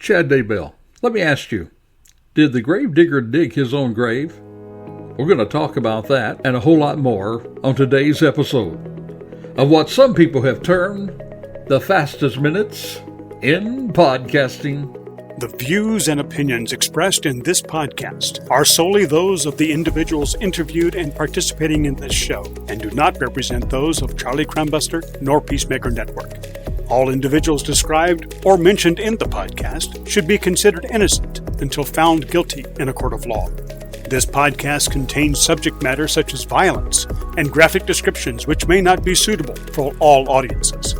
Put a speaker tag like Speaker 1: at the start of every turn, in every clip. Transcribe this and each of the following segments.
Speaker 1: Chad Daybell. Let me ask you, did the Gravedigger dig his own grave? We're going to talk about that and a whole lot more on today's episode of what some people have termed the fastest minutes in podcasting.
Speaker 2: The views and opinions expressed in this podcast are solely those of the individuals interviewed and participating in this show and do not represent those of Charlie Crimebuster nor Peacemaker Network. All individuals described or mentioned in the podcast should be considered innocent until found guilty in a court of law. This podcast contains subject matter such as violence and graphic descriptions which may not be suitable for all audiences.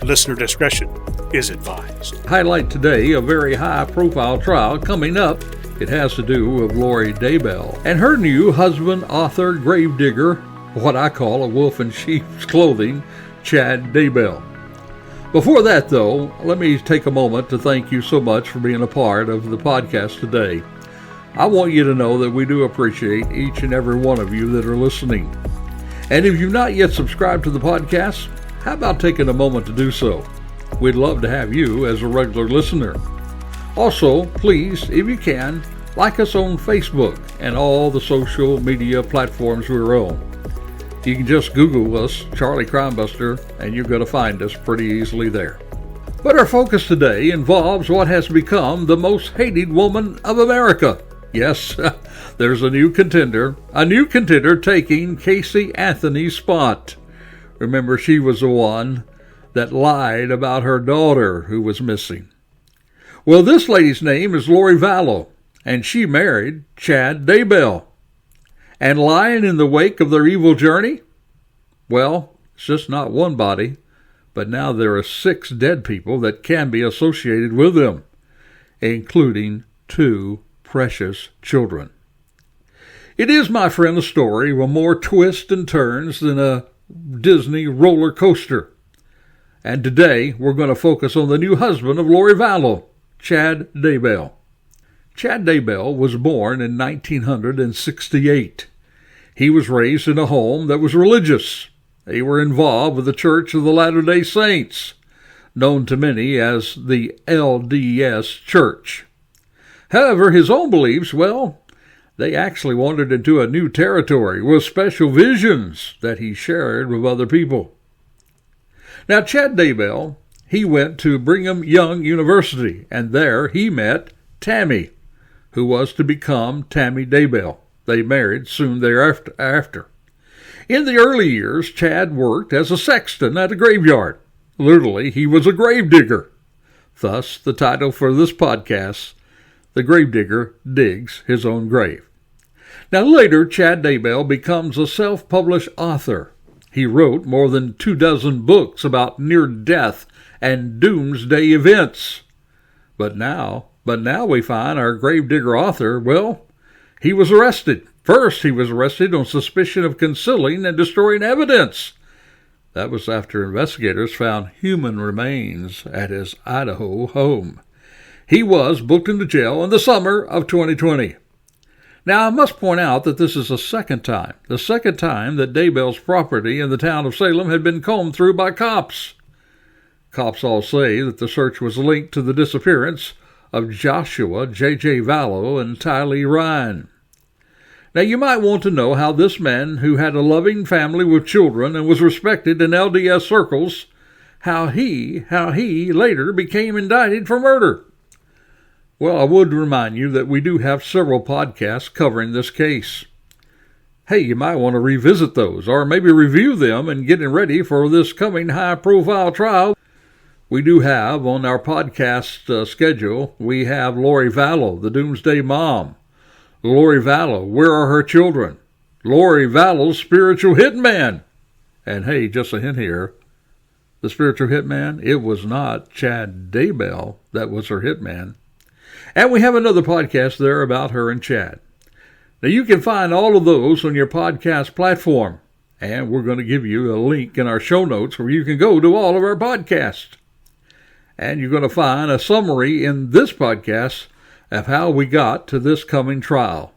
Speaker 2: Listener discretion is advised.
Speaker 1: Highlight today a very high-profile trial coming up. It has to do with Lori Daybell and her new husband, author, gravedigger, what I call a wolf in sheep's clothing, Chad Daybell. Before that, though, let me take a moment to thank you so much for being a part of the podcast today. I want you to know that we do appreciate each and every one of you that are listening. And if you've not yet subscribed to the podcast, how about taking a moment to do so? We'd love to have you as a regular listener. Also, please, if you can, like us on Facebook and all the social media platforms we're on. You can just Google us, Charlie Crimebuster, and you're going to find us pretty easily there. But our focus today involves what has become the most hated woman of America. Yes, there's a new contender taking Casey Anthony's spot. Remember, she was the one that lied about her daughter who was missing. Well, this lady's name is Lori Vallow, and she married Chad Daybell. And lying in the wake of their evil journey? Well, it's just not one body, but now there are 6 dead people that can be associated with them, including 2 precious children. It is, my friend, a story with more twists and turns than a Disney roller coaster. And today, we're going to focus on the new husband of Lori Vallow, Chad Daybell. Chad Daybell was born in 1968. He was raised in a home that was religious. They were involved with the Church of the Latter-day Saints, known to many as the LDS Church. However, his own beliefs, well, they actually wandered into a new territory with special visions that he shared with other people. Now, Chad Daybell, he went to Brigham Young University, and there he met Tammy, who was to become Tammy Daybell. They married soon thereafter. In the early years, Chad worked as a sexton at a graveyard. Literally, he was a gravedigger. Thus, the title for this podcast, The Gravedigger Digs His Own Grave. Now, later, Chad Daybell becomes a self-published author. He wrote more than 24 books about near-death and doomsday events. But now we find our gravedigger author, well, he was arrested. First, he was arrested on suspicion of concealing and destroying evidence. That was after investigators found human remains at his Idaho home. He was booked into jail in the summer of 2020. Now, I must point out that this is the second time that Daybell's property in the town of Salem had been combed through by cops. Cops all say that the search was linked to the disappearance of Joshua J.J. Vallow and Tylee Ryan. Now, you might want to know how this man, who had a loving family with children and was respected in LDS circles, how he later became indicted for murder. Well, I would remind you that we do have several podcasts covering this case. Hey, you might want to revisit those, or maybe review them and getting ready for this coming high-profile trial. We do have on our podcast schedule, we have Lori Vallow, the Doomsday Mom. Lori Vallow, Where Are Her Children? Lori Vallow's Spiritual Hitman. And hey, just a hint here, the spiritual hitman, it was not Chad Daybell that was her hitman. And we have another podcast there about her and Chad. Now, you can find all of those on your podcast platform, and we're going to give you a link in our show notes where you can go to all of our podcasts. And you're going to find a summary in this podcast of how we got to this coming trial.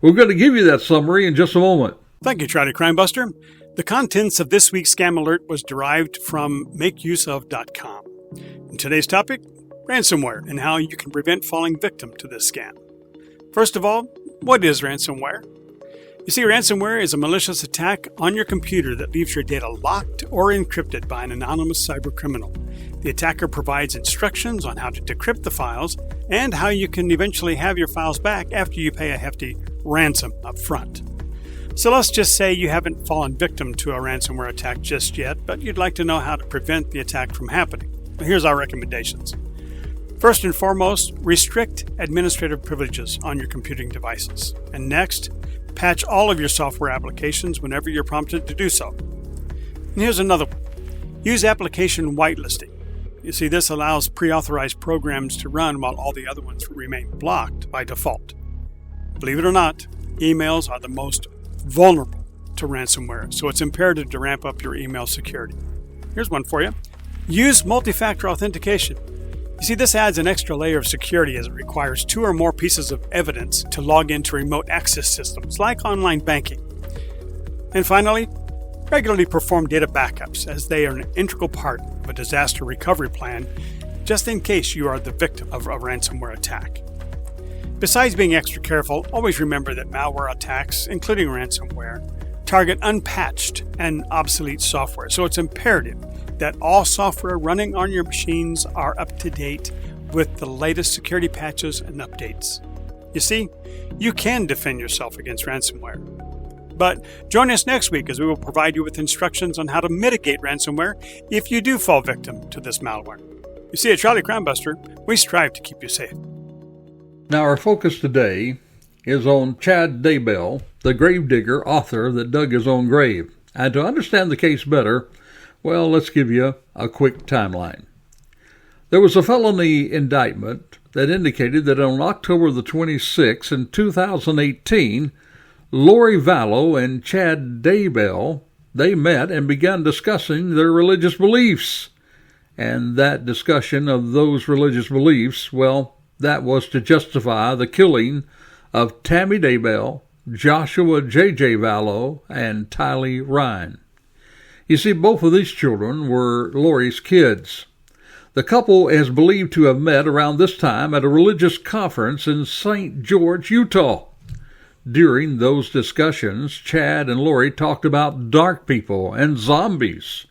Speaker 1: We're going to give you that summary in just a moment.
Speaker 2: Thank you, Charlie Crimebuster. The contents of this week's Scam Alert was derived from MakeUseOf.com. In today's topic, ransomware and how you can prevent falling victim to this scam. First of all, what is ransomware? You see, ransomware is a malicious attack on your computer that leaves your data locked or encrypted by an anonymous cybercriminal. The attacker provides instructions on how to decrypt the files and how you can eventually have your files back after you pay a hefty ransom up front. So let's just say you haven't fallen victim to a ransomware attack just yet, but you'd like to know how to prevent the attack from happening. Here's our recommendations. First and foremost, restrict administrative privileges on your computing devices. And next, patch all of your software applications whenever you're prompted to do so. And here's another one. Use application whitelisting. You see, this allows pre-authorized programs to run while all the other ones remain blocked by default. Believe it or not, emails are the most vulnerable to ransomware, so it's imperative to ramp up your email security. Here's one for you. Use multi-factor authentication. You see, this adds an extra layer of security as it requires 2 or more pieces of evidence to log into remote access systems like online banking. And finally, regularly perform data backups as they are an integral part of a disaster recovery plan just in case you are the victim of a ransomware attack. Besides being extra careful, always remember that malware attacks, including ransomware, target unpatched and obsolete software, so it's imperative that all software running on your machines are up to date with the latest security patches and updates. You see, you can defend yourself against ransomware. But join us next week as we will provide you with instructions on how to mitigate ransomware if you do fall victim to this malware. You see, at Charlie Crimebuster, we strive to keep you safe.
Speaker 1: Now our focus today is on Chad Daybell, the gravedigger author that dug his own grave. And to understand the case better, well, let's give you a quick timeline. There was a felony indictment that indicated that on October the 26th in 2018, Lori Vallow and Chad Daybell, they met and began discussing their religious beliefs. And that discussion of those religious beliefs, well, that was to justify the killing of Tammy Daybell, Joshua J.J. Vallow, and Tylee Ryan. You see, both of these children were Lori's kids. The couple is believed to have met around this time at a religious conference in St. George, Utah. During those discussions, Chad and Lori talked about dark people and zombies.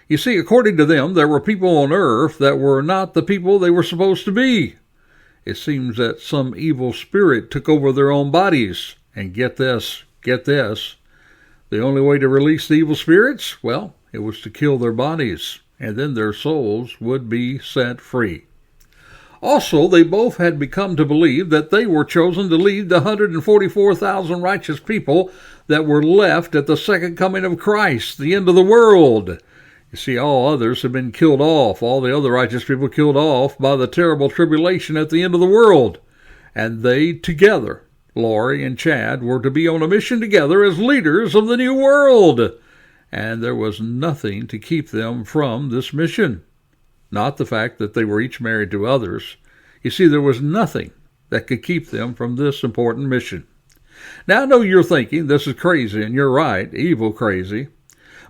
Speaker 1: You see, according to them, there were people on Earth that were not the people they were supposed to be. It seems that some evil spirit took over their own bodies. And get this, the only way to release the evil spirits, well, it was to kill their bodies, and then their souls would be set free. Also, they both had become to believe that they were chosen to lead the 144,000 righteous people that were left at the second coming of Christ, the end of the world. You see, all others had been killed off, all the other righteous people killed off by the terrible tribulation at the end of the world. And they together, Lori and Chad, were to be on a mission together as leaders of the new world. And there was nothing to keep them from this mission. Not the fact that they were each married to others. You see, there was nothing that could keep them from this important mission. Now, I know you're thinking this is crazy, and you're right, evil crazy,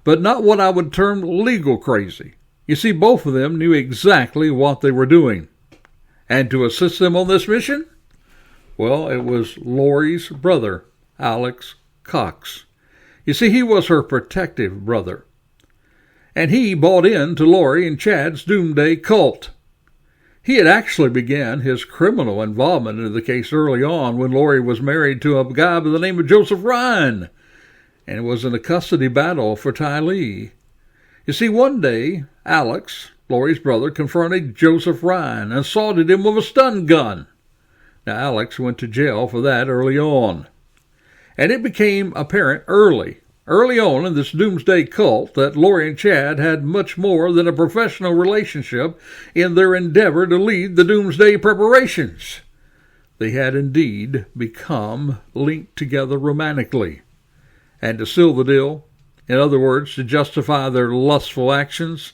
Speaker 1: but not what I would term legal crazy. You see, both of them knew exactly what they were doing. And to assist them on this mission, well, it was Lori's brother, Alex Cox. You see, he was her protective brother. And he bought into Lori and Chad's doomsday cult. He had actually began his criminal involvement in the case early on when Lori was married to a guy by the name of Joseph Ryan. And it was in a custody battle for Tylee. You see, one day, Alex, Lori's brother, confronted Joseph Ryan and assaulted him with a stun gun. Now, Alex went to jail for that early on. And it became apparent early on in this doomsday cult that Lori and Chad had much more than a professional relationship in their endeavor to lead the doomsday preparations. They had indeed become linked together romantically. And to seal the deal, in other words, to justify their lustful actions,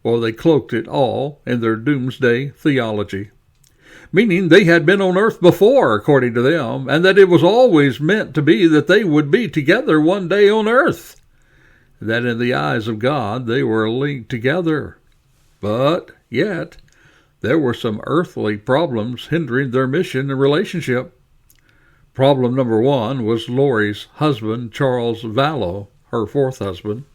Speaker 1: well, they cloaked it all in their doomsday theology. Meaning they had been on earth before, according to them, and that it was always meant to be that they would be together one day on earth. That in the eyes of God they were linked together. But yet, there were some earthly problems hindering their mission and relationship. Problem number one was Lori's husband, Charles Vallow, her fourth husband.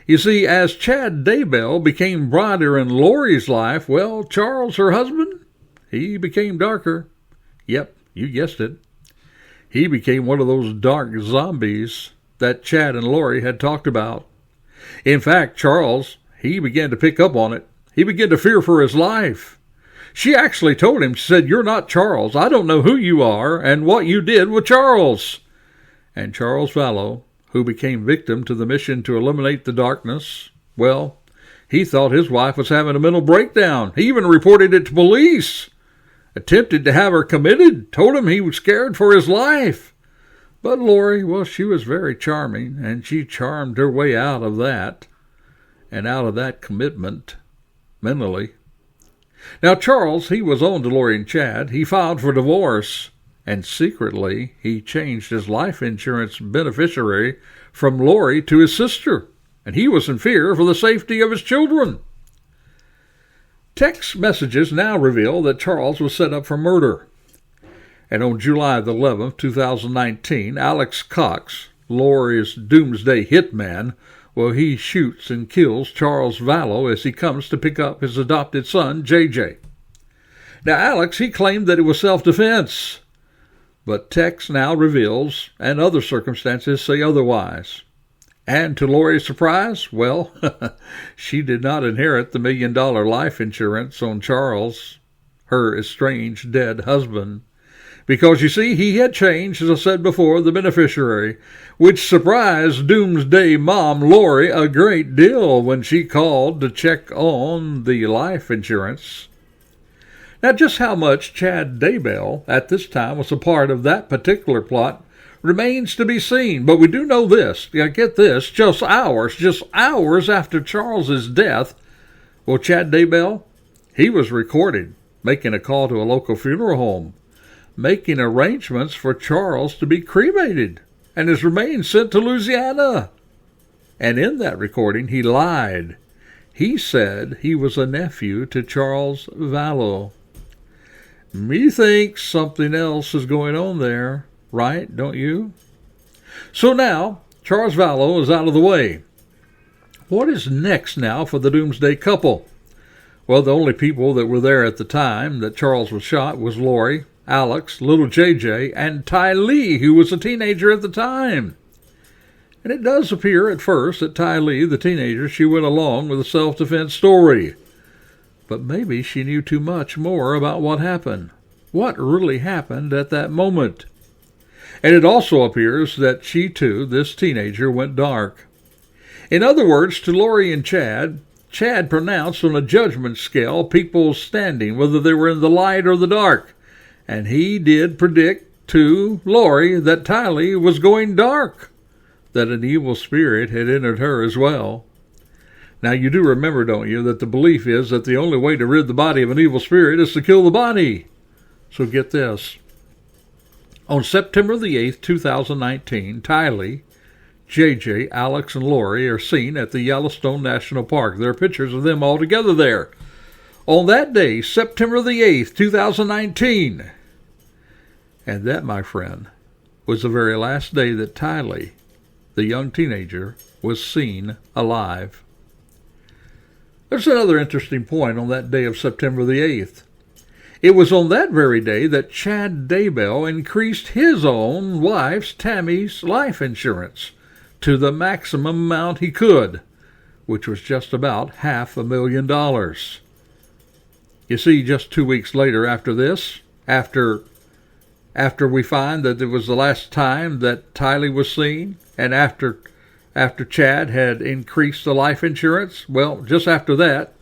Speaker 1: You see, as Chad Daybell became brighter in Lori's life, well, Charles, her husband, he became darker. Yep, you guessed it. He became one of those dark zombies that Chad and Lori had talked about. In fact, Charles, he began to pick up on it. He began to fear for his life. She actually told him, she said, "You're not Charles. I don't know who you are and what you did with Charles." And Charles Vallow, who became victim to the mission to eliminate the darkness, well, he thought his wife was having a mental breakdown. He even reported it to police. Attempted to have her committed, told him he was scared for his life. But Lori, well, she was very charming, and she charmed her way out of that, and out of that commitment, mentally. Now, Charles, he was on to Lori and Chad. He filed for divorce, and secretly he changed his life insurance beneficiary from Lori to his sister, and he was in fear for the safety of his children. Text messages now reveal that Charles was set up for murder. And on July 11, 2019, Alex Cox, Lori's doomsday hitman, well, he shoots and kills Charles Vallow as he comes to pick up his adopted son, JJ. Now, Alex, he claimed that it was self-defense, but text now reveals, and other circumstances say otherwise. And to Lori's surprise, well, she did not inherit the $1 million life insurance on Charles, her estranged dead husband. Because, you see, he had changed, as I said before, the beneficiary, which surprised doomsday mom Lori a great deal when she called to check on the life insurance. Now, just how much Chad Daybell at this time was a part of that particular plot remains to be seen. But we do know this, get this, just hours after Charles's death, well, Chad Daybell, he was recorded making a call to a local funeral home, making arrangements for Charles to be cremated and his remains sent to Louisiana. And in that recording, he lied. He said he was a nephew to Charles Vallow. Methinks something else is going on there, right, don't you? So now, Charles Vallow is out of the way. What is next now for the doomsday couple? Well, the only people that were there at the time that Charles was shot was Lori, Alex, little JJ, and Ty Lee, who was a teenager at the time. And it does appear at first that Ty Lee, the teenager, she went along with a self-defense story. But maybe she knew too much more about what happened. What really happened at that moment? And it also appears that she, too, this teenager, went dark. In other words, to Lori and Chad pronounced on a judgment scale people's standing, whether they were in the light or the dark. And he did predict to Lori that Tylee was going dark, that an evil spirit had entered her as well. Now, you do remember, don't you, that the belief is that the only way to rid the body of an evil spirit is to kill the body. So get this. On September the 8th, 2019, Tylee, JJ, Alex, and Lori are seen at the Yellowstone National Park. There are pictures of them all together there. On that day, September the 8th, 2019. And that, my friend, was the very last day that Tylee, the young teenager, was seen alive. There's another interesting point on that day of September the 8th. It was on that very day that Chad Daybell increased his own wife's, Tammy's, life insurance to the maximum amount he could, which was just about $500,000. You see, just 2 weeks later after this, after we find that it was the last time that Tylee was seen, and after Chad had increased the life insurance, well, just after that,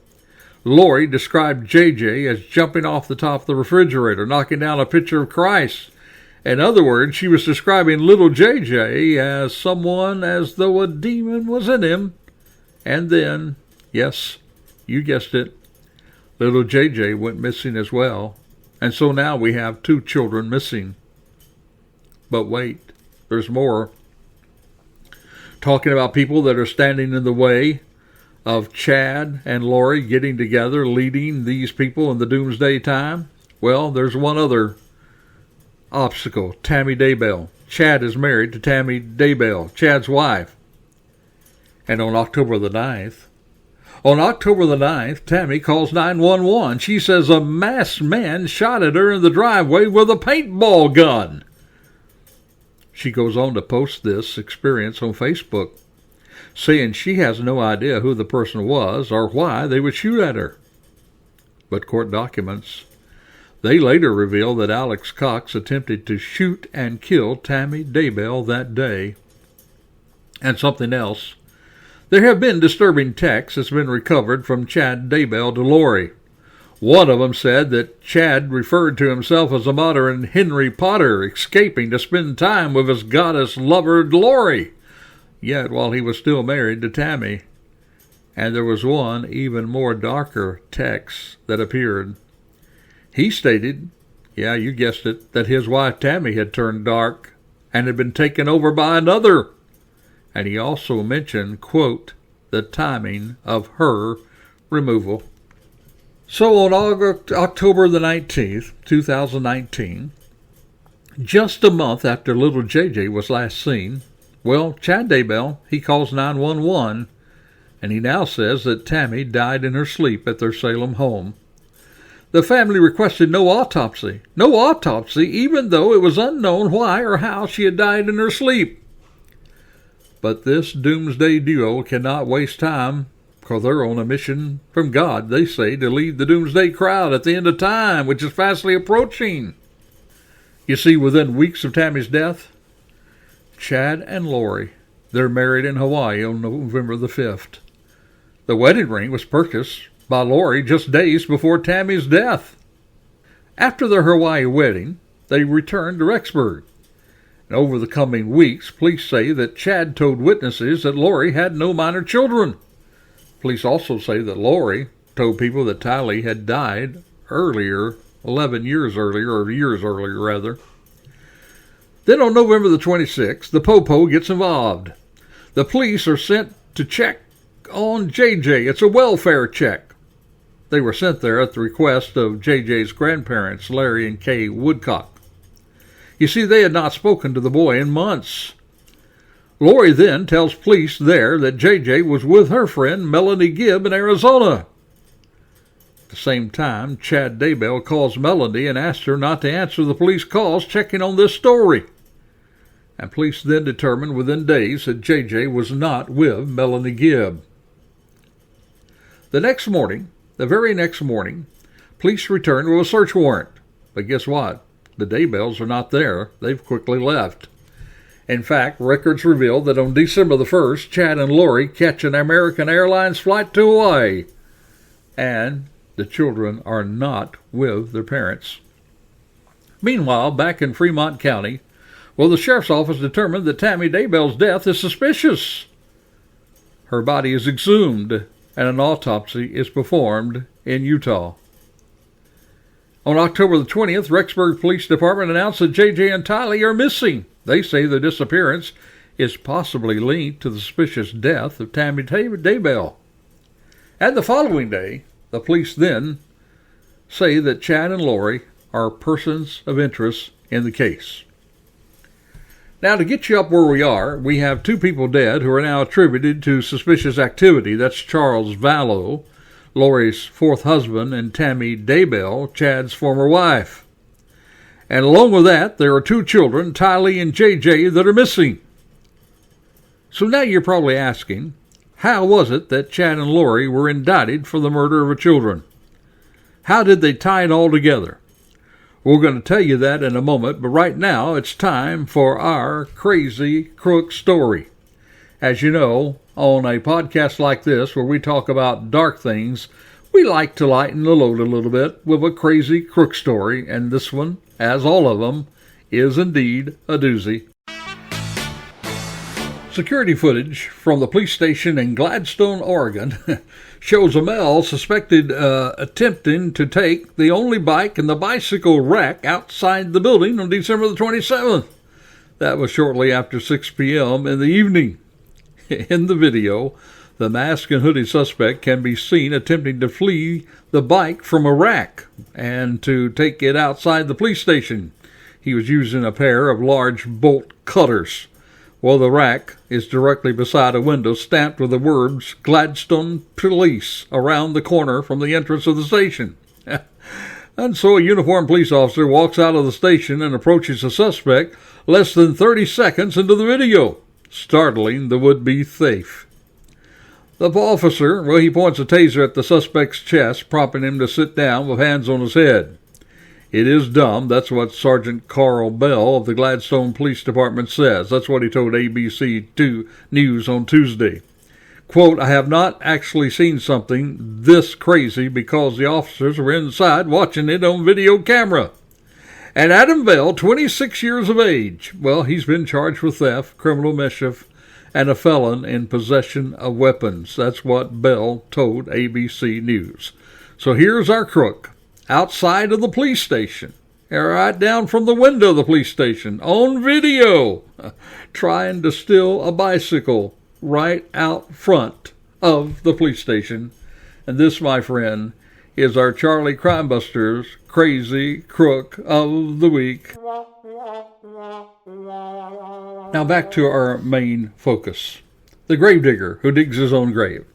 Speaker 1: Lori described JJ as jumping off the top of the refrigerator, knocking down a picture of Christ. In other words, she was describing little JJ as someone as though a demon was in him. And then, yes, you guessed it, little JJ went missing as well. And so now we have 2 children missing. But wait, there's more. Talking about people that are standing in the way of Chad and Lori getting together, leading these people in the doomsday time? Well, there's one other obstacle, Tammy Daybell. Chad is married to Tammy Daybell, Chad's wife. And on October the 9th, Tammy calls 911. She says a masked man shot at her in the driveway with a paintball gun. She goes on to post this experience on Facebook, saying she has no idea who the person was or why they would shoot at her. But court documents, they later reveal that Alex Cox attempted to shoot and kill Tammy Daybell that day. And something else. There have been disturbing texts that's been recovered from Chad Daybell to Lori. One of them said that Chad referred to himself as a modern Henry Potter, escaping to spend time with his goddess lover Lori, yet while he was still married to Tammy. And there was one even more darker text that appeared. He stated, yeah, you guessed it, that his wife Tammy had turned dark and had been taken over by another. And he also mentioned, quote, the timing of her removal. So on October the 19th, 2019, just a month after little JJ was last seen, well, Chad Daybell, he calls 911, and he now says that Tammy died in her sleep at their Salem home. The family requested no autopsy, even though it was unknown why or how she had died in her sleep. But this doomsday duo cannot waste time, because they're on a mission from God, they say, to lead the doomsday crowd at the end of time, which is fastly approaching. You see, within weeks of Tammy's death, Chad and Lori, they're married in Hawaii on November the 5th. The wedding ring was purchased by Lori just days before Tammy's death. After their Hawaii wedding, they returned to Rexburg. And over the coming weeks, police say that Chad told witnesses that Lori had no minor children. Police also say that Lori told people that Tylee had died earlier, 11 years earlier, or years earlier, rather. Then on November the 26th, the Popo gets involved. The police are sent to check on JJ. It's a welfare check. They were sent there at the request of JJ's grandparents, Larry and Kay Woodcock. You see, they had not spoken to the boy in months. Lori then tells police there that JJ was with her friend Melanie Gibb in Arizona. At the same time, Chad Daybell calls Melanie and asks her not to answer the police calls checking on this story. And police then determined within days that JJ was not with Melanie Gibb. The very next morning, police returned with a search warrant. But guess what? The Daybells are not there. They've quickly left. In fact, records reveal that on December the 1st, Chad and Lori catch an American Airlines flight to Hawaii. And the children are not with their parents. Meanwhile, back in Fremont County, the sheriff's office determined that Tammy Daybell's death is suspicious. Her body is exhumed, and an autopsy is performed in Utah. On October the 20th, Rexburg Police Department announced that JJ and Tylee are missing. They say their disappearance is possibly linked to the suspicious death of Tammy Daybell. And the following day, the police then say that Chad and Lori are persons of interest in the case. Now, to get you up where we are, we have two people dead who are now attributed to suspicious activity. That's Charles Vallow, Lori's fourth husband, and Tammy Daybell, Chad's former wife. And along with that, there are two children, Tylee and JJ, that are missing. So now you're probably asking, how was it that Chad and Lori were indicted for the murder of her children? How did they tie it all together? We're going to tell you that in a moment, but right now it's time for our crazy crook story. As you know, on a podcast like this where we talk about dark things, we like to lighten the load a little bit with a crazy crook story, and this one, as all of them, is indeed a doozy. Security footage from the police station in Gladstone, Oregon, shows a male suspected attempting to take the only bike in the bicycle rack outside the building on December the 27th. That was shortly after 6 p.m. in the evening. In the video, The masked and hooded suspect can be seen attempting to flee the bike from a rack and to take it outside the police station. He was using a pair of large bolt cutters. Well, the rack is directly beside a window stamped with the words Gladstone Police around the corner from the entrance of the station. And so a uniformed police officer walks out of the station and approaches the suspect less than 30 seconds into the video, startling the would-be thief. The officer, he points a taser at the suspect's chest, prompting him to sit down with hands on his head. It is dumb. That's what Sergeant Carl Bell of the Gladstone Police Department says. That's what he told ABC 2 News on Tuesday. Quote, I have not actually seen something this crazy because the officers were inside watching it on video camera. And Adam Bell, 26 years of age, he's been charged with theft, criminal mischief, and a felon in possession of weapons. That's what Bell told ABC News. So here's our crook. Outside of the police station, right down from the window of the police station, on video, trying to steal a bicycle right out front of the police station. And this, my friend, is our Charlie Crimebuster's Crazy Crook of the Week. Now back to our main focus, the gravedigger who digs his own grave.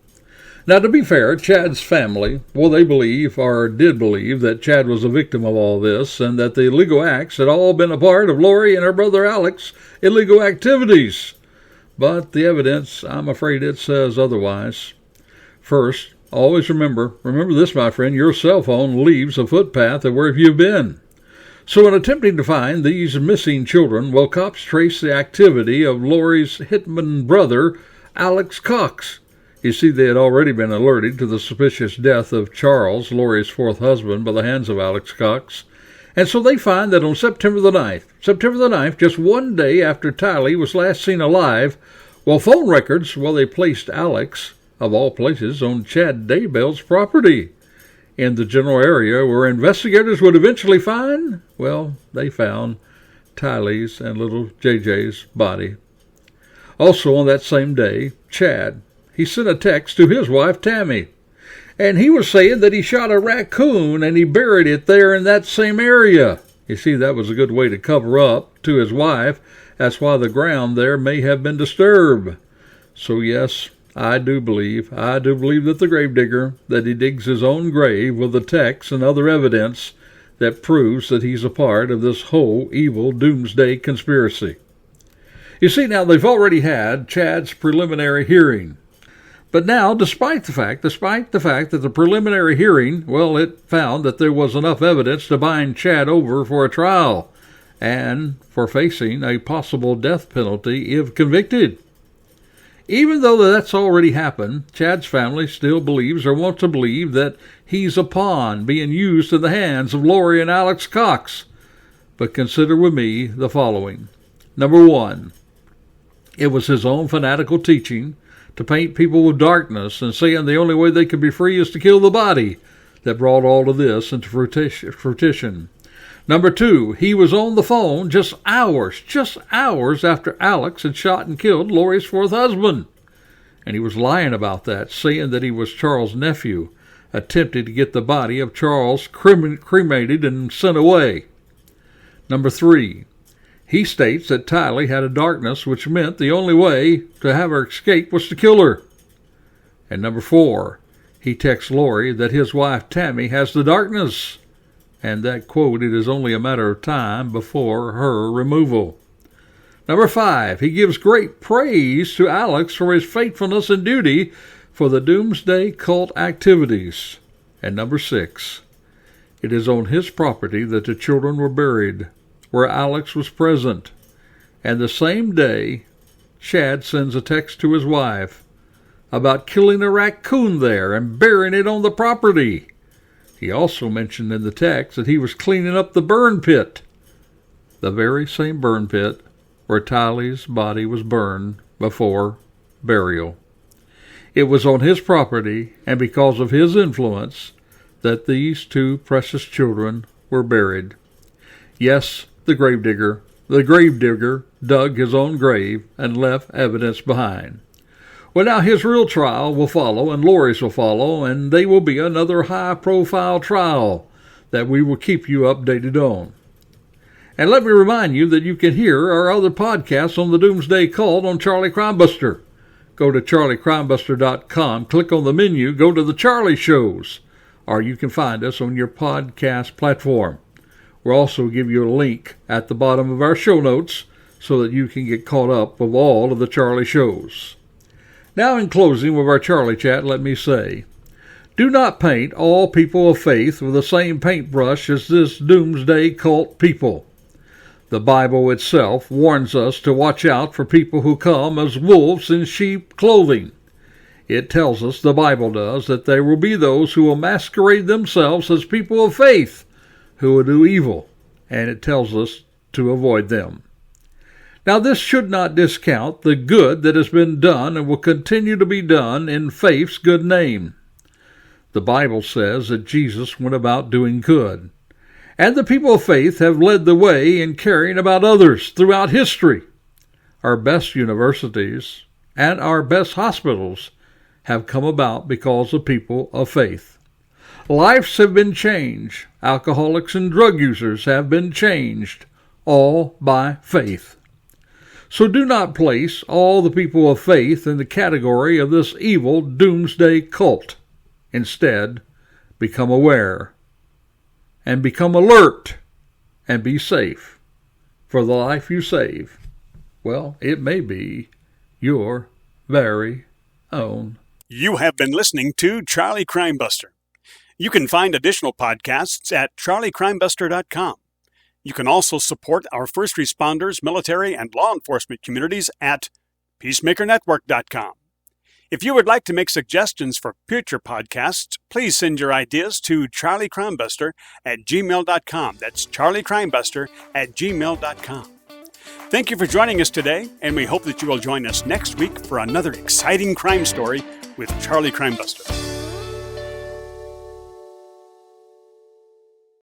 Speaker 1: Now, to be fair, Chad's family, they believe, or did believe, that Chad was a victim of all this and that the illegal acts had all been a part of Lori and her brother Alex's illegal activities. But the evidence, I'm afraid it says otherwise. First, always remember this, my friend, your cell phone leaves a footpath of wherever you've been. So in attempting to find these missing children, cops trace the activity of Lori's hitman brother, Alex Cox. You see, they had already been alerted to the suspicious death of Charles, Lori's fourth husband, by the hands of Alex Cox. And so they find that on September the 9th, just one day after Tylee was last seen alive, phone records, they placed Alex, of all places, on Chad Daybell's property. In the general area where investigators would eventually find, they found Tylee's and little JJ's body. Also on that same day, Chad, he sent a text to his wife, Tammy, and he was saying that he shot a raccoon and he buried it there in that same area. You see, that was a good way to cover up to his wife. That's why the ground there may have been disturbed. So yes, I do believe that the gravedigger, that he digs his own grave with the text and other evidence that proves that he's a part of this whole evil doomsday conspiracy. You see, now they've already had Chad's preliminary hearing. But now, despite the fact that the preliminary hearing, it found that there was enough evidence to bind Chad over for a trial and for facing a possible death penalty if convicted. Even though that's already happened, Chad's family still believes or wants to believe that he's a pawn being used in the hands of Lori and Alex Cox. But consider with me the following. Number one, it was his own fanatical teaching to paint people with darkness and saying the only way they could be free is to kill the body that brought all of this into fruition. Number two, he was on the phone just hours after Alex had shot and killed Lori's fourth husband. And he was lying about that, saying that he was Charles' nephew, attempting to get the body of Charles cremated and sent away. Number three, he states that Tylee had a darkness which meant the only way to have her escape was to kill her. And number four, he texts Lori that his wife Tammy has the darkness, and that, quote, it is only a matter of time before her removal. Number five, he gives great praise to Alex for his faithfulness and duty for the doomsday cult activities. And number six, it is on his property that the children were buried, where Alex was present. And the same day, Chad sends a text to his wife about killing a raccoon there and burying it on the property. He also mentioned in the text that he was cleaning up the burn pit, the very same burn pit where Tylee's body was burned before burial. It was on his property and because of his influence that these two precious children were buried. Yes, the gravedigger dug his own grave and left evidence behind. Well, now his real trial will follow, and Lori's will follow, and they will be another high-profile trial that we will keep you updated on. And let me remind you that you can hear our other podcasts on the Doomsday Cult on Charlie Crimebuster. Go to charliecrimebuster.com, click on the menu, go to the Charlie Shows, or you can find us on your podcast platform. We'll also give you a link at the bottom of our show notes so that you can get caught up with all of the Charlie Shows. Now, in closing with our Charlie Chat, let me say, do not paint all people of faith with the same paintbrush as this Doomsday Cult people. The Bible itself warns us to watch out for people who come as wolves in sheep clothing. It tells us, the Bible does, that there will be those who will masquerade themselves as people of faith who will do evil, and it tells us to avoid them. Now, this should not discount the good that has been done and will continue to be done in faith's good name. The Bible says that Jesus went about doing good, and the people of faith have led the way in caring about others throughout history. Our best universities and our best hospitals have come about because of people of faith. Lives have been changed. Alcoholics and drug users have been changed, all by faith. So do not place all the people of faith in the category of this evil doomsday cult. Instead, become aware and become alert and be safe. For the life you save, well, it may be your very own.
Speaker 2: You have been listening to Charlie Crimebuster. You can find additional podcasts at charliecrimebuster.com. You can also support our first responders, military, and law enforcement communities at peacemakernetwork.com. If you would like to make suggestions for future podcasts, please send your ideas to charliecrimebuster@gmail.com. That's charliecrimebuster@gmail.com. Thank you for joining us today, and we hope that you will join us next week for another exciting crime story with Charlie Crimebuster.